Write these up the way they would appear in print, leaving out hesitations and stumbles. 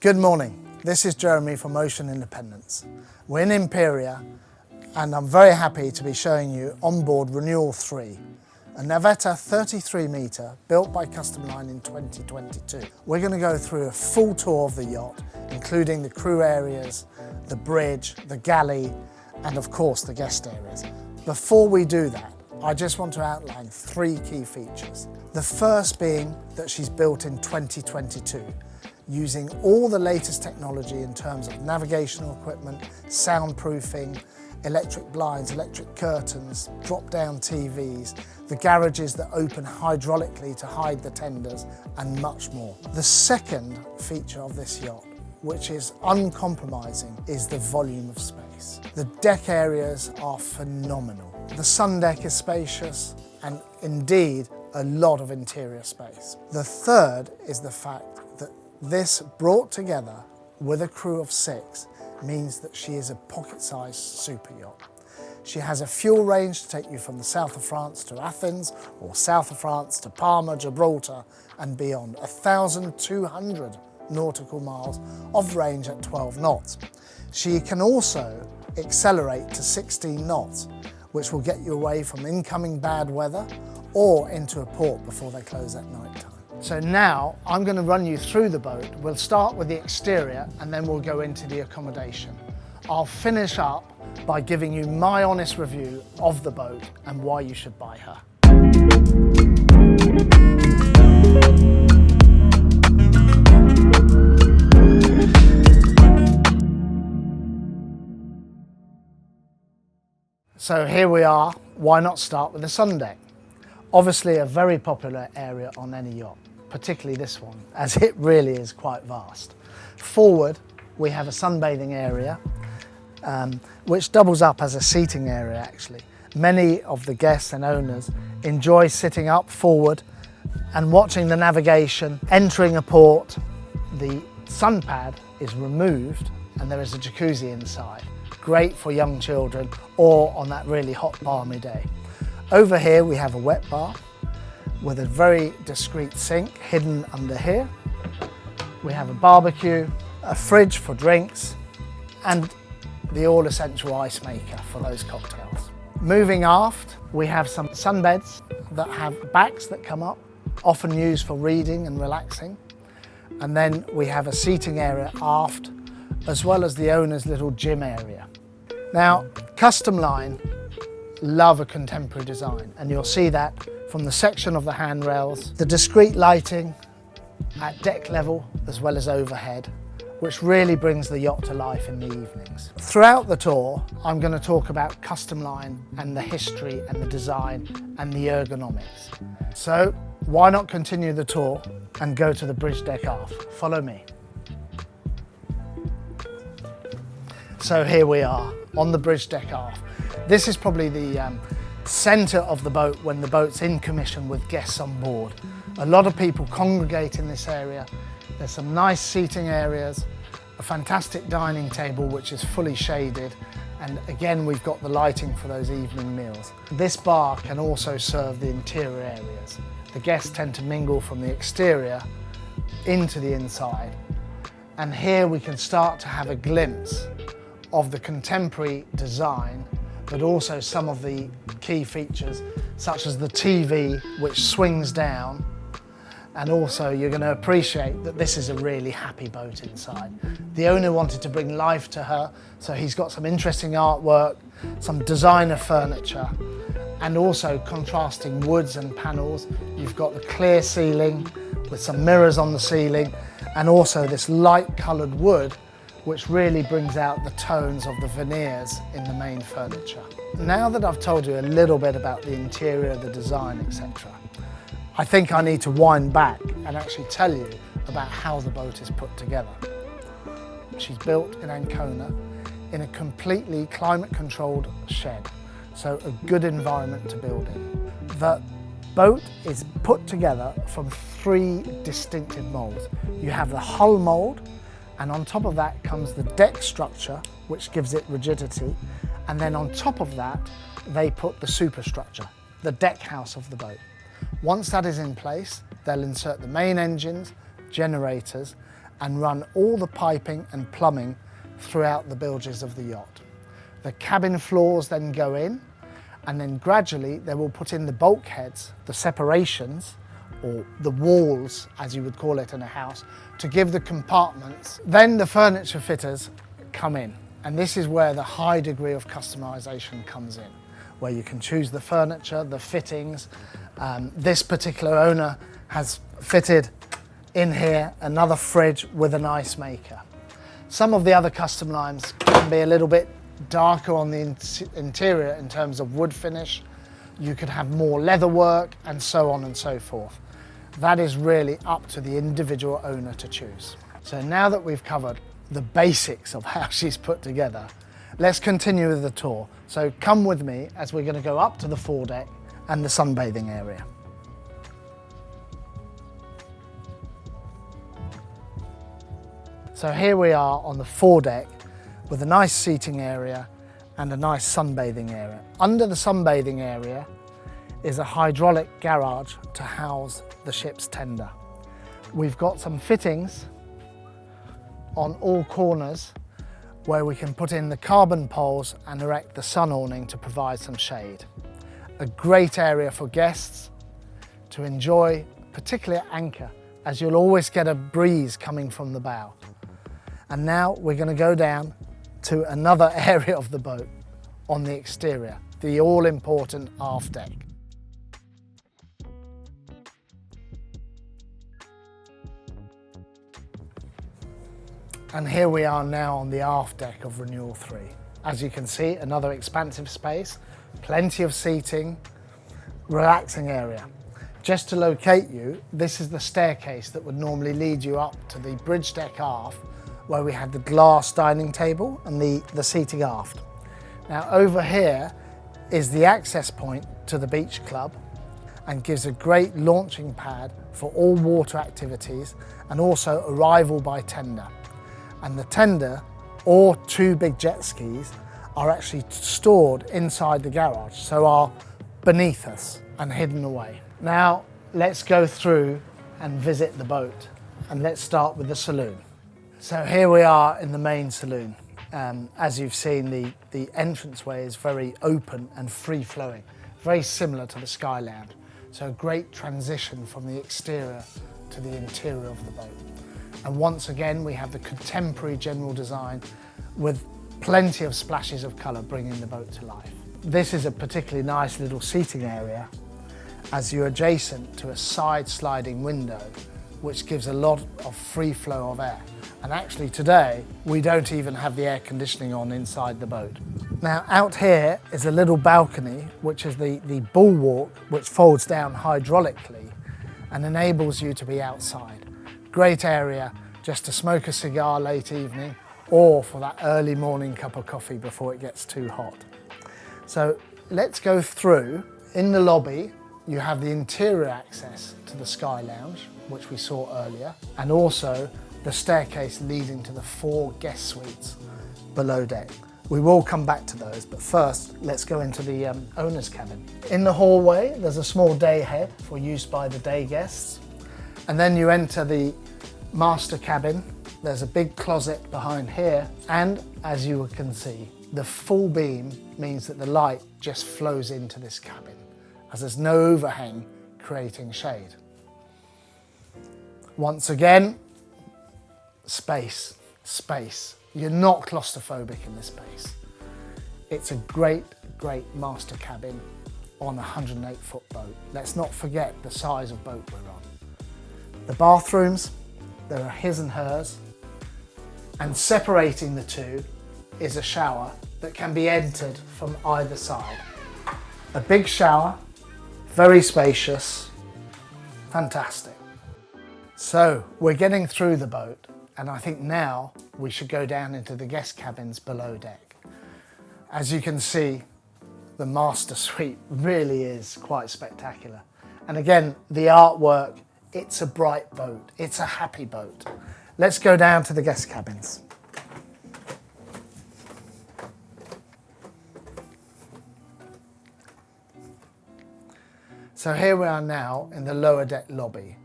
Good morning, this is Jeremy from Ocean Independence. We're in Imperia and I'm very happy to be showing you on board RENEWAL 3, a Navetta 33 metre built by Custom Line in 2022. We're going to go through a full tour of the yacht, including the crew areas, the bridge, the galley and of course the guest areas. Before we do that, I just want to outline three key features. The first being that she's built in 2022, using all the latest technology in terms of navigational equipment, soundproofing, electric blinds, electric curtains, drop-down TVs, the garages that open hydraulically to hide the tenders, and much more. The second feature of this yacht, which is uncompromising, is the volume of space. The deck areas are phenomenal. The Sundeck is spacious and indeed a lot of interior space. The third is the fact that this brought together with a crew of 6 means that she is a pocket-sized super yacht. She has a fuel range to take you from the south of France to Athens, or south of France to Palma, Gibraltar and beyond. 1,200 nautical miles of range at 12 knots. She can also accelerate to 16 knots, which will get you away from incoming bad weather or into a port before they close at night time. So now I'm going to run you through the boat. We'll start with the exterior and then we'll go into the accommodation. I'll finish up by giving you my honest review of the boat and why you should buy her. So here we are. Why not start with the Sundeck? Obviously a very popular area on any yacht, particularly this one, as it really is quite vast. Forward, we have a sunbathing area, which doubles up as a seating area actually. Many of the guests and owners enjoy sitting up forward and watching the navigation, entering a port. The sun pad is removed and there is a jacuzzi inside. Great for young children or on that really hot balmy day. Over here we have a wet bar with a very discreet sink hidden under here. We have a barbecue, a fridge for drinks and the all essential ice maker for those cocktails. Moving aft, we have some sunbeds that have backs that come up, often used for reading and relaxing. And then we have a seating area aft, as well as the owner's little gym area. Now, Custom Line love a contemporary design, and you'll see that from the section of the handrails, the discreet lighting at deck level as well as overhead, which really brings the yacht to life in the evenings. Throughout the tour, I'm going to talk about Custom Line and the history and the design and the ergonomics. So why not continue the tour and go to the bridge deck aft? Follow me. So here we are on the bridge deck aft. This is probably the centre of the boat when the boat's in commission with guests on board. A lot of people congregate in this area. There's some nice seating areas, a fantastic dining table which is fully shaded, and again we've got the lighting for those evening meals. This bar can also serve the interior areas. The guests tend to mingle from the exterior into the inside, and here we can start to have a glimpse of the contemporary design, but also some of the key features such as the TV which swings down, and also you're going to appreciate that this is a really happy boat inside. The owner wanted to bring life to her, so he's got some interesting artwork, some designer furniture, and also contrasting woods and panels. You've got the clear ceiling with some mirrors on the ceiling, and also this light coloured wood which really brings out the tones of the veneers in the main furniture. Now that I've told you a little bit about the interior, the design, etc., I think I need to wind back and actually tell you about how the boat is put together. She's built in Ancona in a completely climate-controlled shed, so a good environment to build in. The boat is put together from 3 distinctive moulds. You have the hull mould, and on top of that comes the deck structure, which gives it rigidity, and then on top of that they put the superstructure, the deck house of the boat. Once that is in place, they'll insert the main engines, generators, and run all the piping and plumbing throughout the bilges of the yacht. The cabin floors then go in, and then gradually they will put in the bulkheads, the separations, or the walls, as you would call it in a house, to give the compartments. Then the furniture fitters come in, and this is where the high degree of customization comes in, where you can choose the furniture, the fittings. This particular owner has fitted in here another fridge with an ice maker. Some of the other custom lines can be a little bit darker on the interior in terms of wood finish. You could have more leather work and so on and so forth. That is really up to the individual owner to choose. So now that we've covered the basics of how she's put together, let's continue with the tour. So come with me as we're going to go up to the foredeck and the sunbathing area. So here we are on the foredeck with a nice seating area and a nice sunbathing area. Under the sunbathing area is a hydraulic garage to house the ship's tender. We've got some fittings on all corners where we can put in the carbon poles and erect the sun awning to provide some shade. A great area for guests to enjoy, particularly at anchor, as you'll always get a breeze coming from the bow. And now we're going to go down to another area of the boat on the exterior, the all-important aft deck. And here we are now on the aft deck of Renewal 3. As you can see, another expansive space, plenty of seating, relaxing area. Just to locate you, this is the staircase that would normally lead you up to the bridge deck aft, where we had the glass dining table and the seating aft. Now over here is the access point to the beach club and gives a great launching pad for all water activities and also arrival by tender. And the tender or two big jet skis are actually stored inside the garage, so are beneath us and hidden away. Now let's go through and visit the boat, and let's start with the saloon. So here we are in the main saloon. As you've seen, the entranceway is very open and free-flowing, very similar to the Sky Lounge. So a great transition from the exterior to the interior of the boat. And once again, we have the contemporary general design with plenty of splashes of colour bringing the boat to life. This is a particularly nice little seating area as you're adjacent to a side sliding window, which gives a lot of free flow of air. And actually today, we don't even have the air conditioning on inside the boat. Now out here is a little balcony, which is the bulwark, which folds down hydraulically and enables you to be outside. Great area just to smoke a cigar late evening or for that early morning cup of coffee before it gets too hot. So let's go through. In the lobby, you have the interior access to the Sky Lounge, which we saw earlier, and also the staircase leading to the 4 guest suites below deck. We will come back to those, but first let's go into the owner's cabin. In the hallway, there's a small day head for use by the day guests. And then you enter the master cabin. There's a big closet behind here. And as you can see, the full beam means that the light just flows into this cabin, as there's no overhang creating shade. Once again, space, space. You're not claustrophobic in this space. It's a great, great master cabin on a 108-foot boat. Let's not forget the size of boat we're on. The bathrooms, there are his and hers, and separating the two is a shower that can be entered from either side. A big shower, very spacious, fantastic. So we're getting through the boat, and I think now we should go down into the guest cabins below deck. As you can see, the master suite really is quite spectacular. And again, the artwork, it's a bright boat, it's a happy boat. Let's go down to the guest cabins. So here we are now in the lower deck lobby.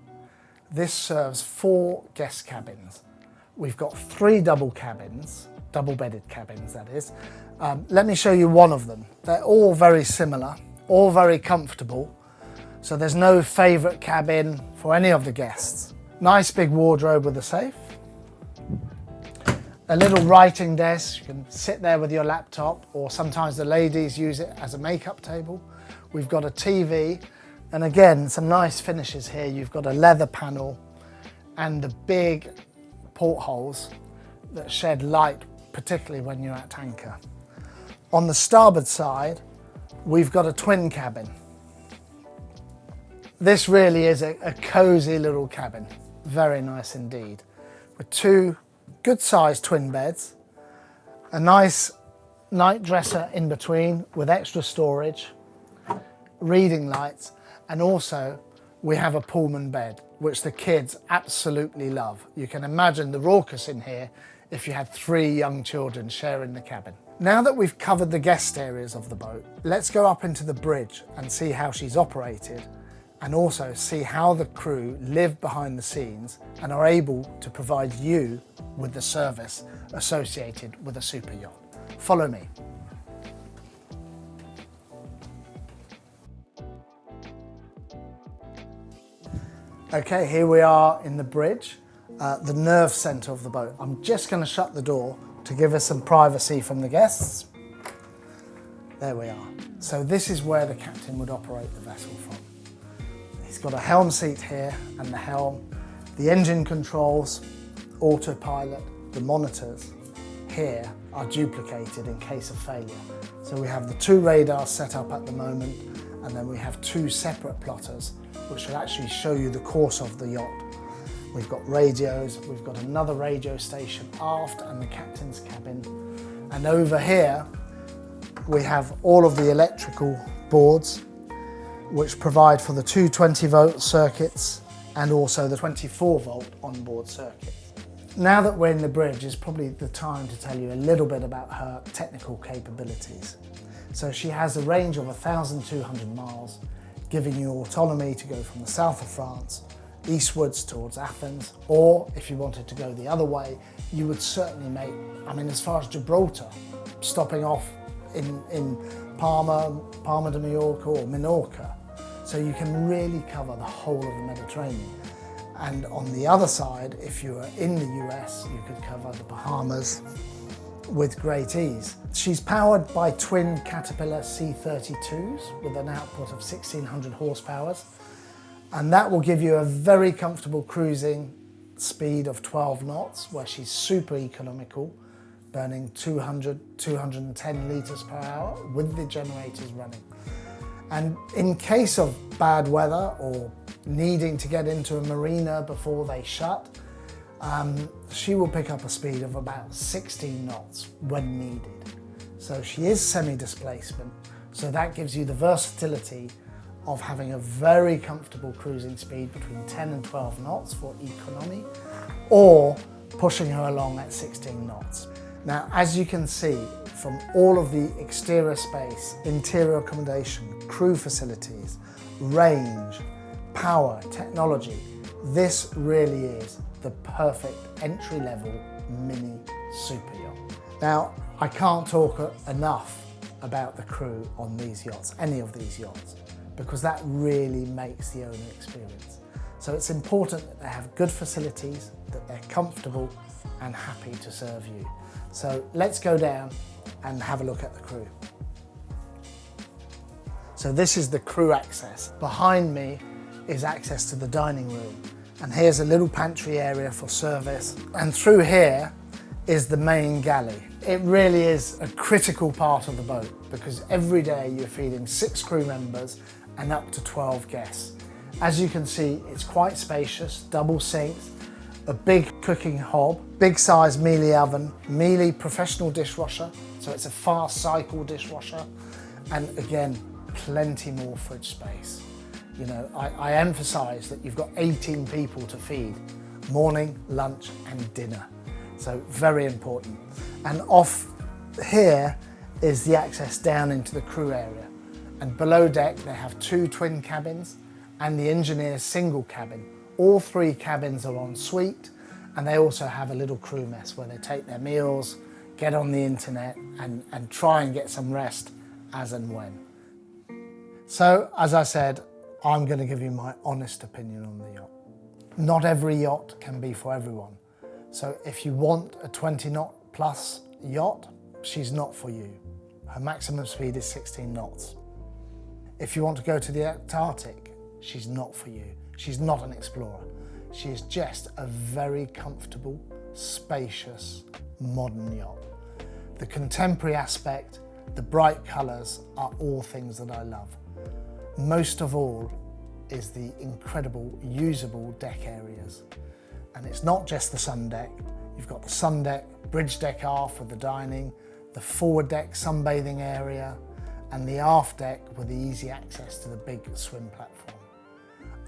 This serves 4 guest cabins. we've got 3 double cabins, double-bedded cabins that is. Let me show you one of them. They're all very similar, all very comfortable, so there's no favourite cabin for any of the guests. Nice big wardrobe with a safe. A little writing desk, you can sit there with your laptop, or sometimes the ladies use it as a makeup table. We've got a TV, and again, some nice finishes here. You've got a leather panel and the big portholes that shed light, particularly when you're at anchor. On the starboard side, we've got a twin cabin. This really is a cosy little cabin, very nice indeed, with 2 good-sized twin beds, a nice night dresser in between with extra storage, reading lights, and also we have a Pullman bed, which the kids absolutely love. You can imagine the raucous in here if you had 3 young children sharing the cabin. Now that we've covered the guest areas of the boat, let's go up into the bridge and see how she's operated, and also see how the crew live behind the scenes and are able to provide you with the service associated with a super yacht. Follow me. Okay, here we are in the bridge, the nerve centre of the boat. I'm just going to shut the door to give us some privacy from the guests. There we are. So this is where the captain would operate the vessel from. He's got a helm seat here and the helm, the engine controls, autopilot, the monitors here are duplicated in case of failure. So we have the 2 radars set up at the moment, and then we have 2 separate plotters which will actually show you the course of the yacht. We've got radios, we've got another radio station aft and the captain's cabin. And over here, we have all of the electrical boards which provide for the 220-volt circuits and also the 24-volt onboard circuit. Now that we're in the bridge is probably the time to tell you a little bit about her technical capabilities. So she has a range of 1,200 miles, giving you autonomy to go from the south of France eastwards towards Athens, or if you wanted to go the other way, you would certainly make, as far as Gibraltar, stopping off in Palma de Mallorca or Minorca. So you can really cover the whole of the Mediterranean. And on the other side, if you were in the US, you could cover the Bahamas with great ease. She's powered by twin Caterpillar C32s with an output of 1,600 horsepower. And that will give you a very comfortable cruising speed of 12 knots, where she's super economical, burning 210 litres per hour with the generators running. And in case of bad weather or needing to get into a marina before they shut, she will pick up a speed of about 16 knots when needed. So she is semi-displacement, so that gives you the versatility of having a very comfortable cruising speed between 10 and 12 knots for economy, or pushing her along at 16 knots. Now, as you can see from all of the exterior space, interior accommodation, crew facilities, range, power, technology, this really is the perfect entry-level mini super yacht. Now, I can't talk enough about the crew on these yachts, any of these yachts, because that really makes the owner experience. So it's important that they have good facilities, that they're comfortable and happy to serve you. So let's go down and have a look at the crew. So this is the crew access. Behind me is access to the dining room. And here's a little pantry area for service. And through here is the main galley. It really is a critical part of the boat, because every day you're feeding 6 crew members and up to 12 guests. As you can see, it's quite spacious, double sinks, a big cooking hob, big size Miele oven, Miele professional dishwasher, so it's a fast cycle dishwasher, and again, plenty more fridge space. You know, I emphasize that you've got 18 people to feed, morning, lunch and dinner. So very important. And off here is the access down into the crew area. And below deck, they have 2 twin cabins and the engineer's single cabin. All 3 cabins are en suite, And they also have a little crew mess where they take their meals, get on the internet and try and get some rest as and when. So, as I said, I'm going to give you my honest opinion on the yacht. Not every yacht can be for everyone. So if you want a 20 knot plus yacht, she's not for you. Her maximum speed is 16 knots. If you want to go to the Antarctic, she's not for you. She's not an explorer. She is just a very comfortable, spacious, modern yacht. The contemporary aspect, the bright colours are all things that I love. Most of all is the incredible usable deck areas. And it's not just the Sundeck. You've got the Sundeck, bridge deck aft with the dining, the Foredeck sunbathing area, and the aft deck with the easy access to the big swim platform.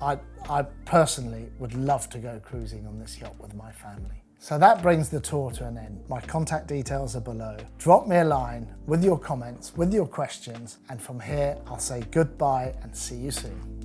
I personally would love to go cruising on this yacht with my family. So that brings the tour to an end. My contact details are below. Drop me a line with your comments, with your questions, and from here I'll say goodbye and see you soon.